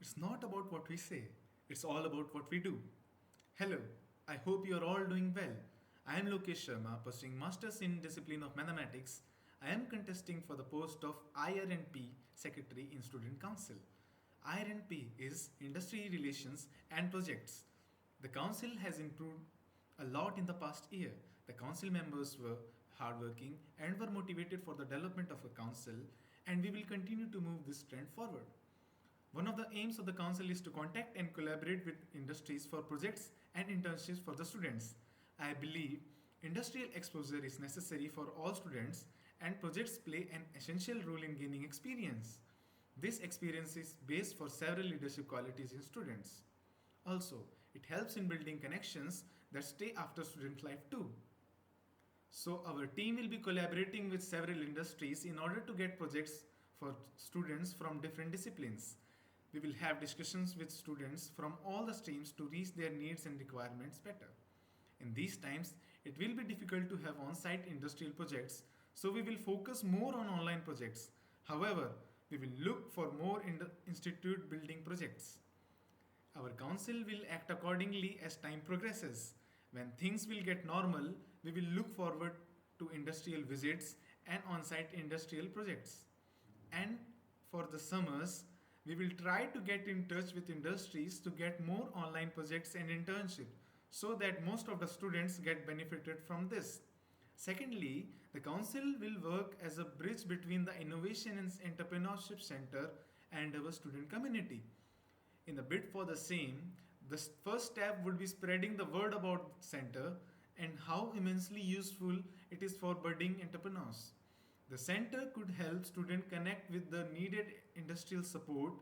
It's not about what we say, it's all about what we do. Hello, I hope you are all doing well. I am Lokesh Sharma, pursuing Masters in Discipline of Mathematics. I am contesting for the post of IRNP Secretary in Student Council. IRNP is Industry Relations and Projects. The council has improved a lot in the past year. The council members were hardworking and were motivated for the development of a council, and we will continue to move this trend forward. One of the aims of the council is to contact and collaborate with industries for projects and internships for the students. I believe industrial exposure is necessary for all students and projects play an essential role in gaining experience. This experience is based for several leadership qualities in students. Also, it helps in building connections that stay after student life too. So, our team will be collaborating with several industries in order to get projects for students from different disciplines. We will have discussions with students from all the streams to reach their needs and requirements better. In these times, it will be difficult to have on site industrial projects, so we will focus more on online projects. However, we will look for more institute building projects. Our council will act accordingly as time progresses. When things will get normal, we will look forward to industrial visits and on site industrial projects. And for the summers, we will try to get in touch with industries to get more online projects and internships so that most of the students get benefited from this. Secondly, the council will work as a bridge between the Innovation and Entrepreneurship Center and our student community. In the bid for the same, the first step would be spreading the word about center and how immensely useful it is for budding entrepreneurs. The center could help students connect with the needed industrial support,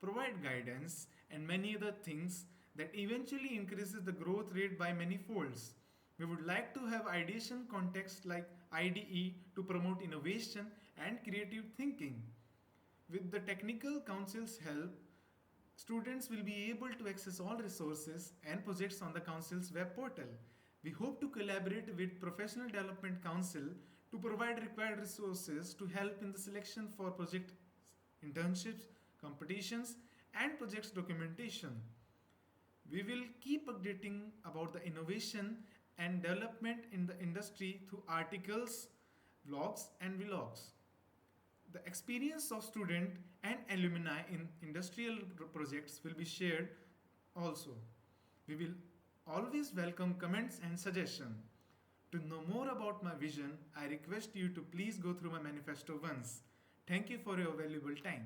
provide guidance, and many other things that eventually increases the growth rate by many folds. We would like to have ideation context like IDE to promote innovation and creative thinking. With the technical council's help, students will be able to access all resources and projects on the council's web portal. We hope to collaborate with Professional Development Council to provide required resources to help in the selection for project internships, competitions, and projects documentation. We will keep updating about the innovation and development in the industry through articles, blogs, and vlogs. The experience of student and alumni in industrial projects will be shared also. We will always welcome comments and suggestions. To know more about my vision, I request you to please go through my manifesto once. Thank you for your valuable time.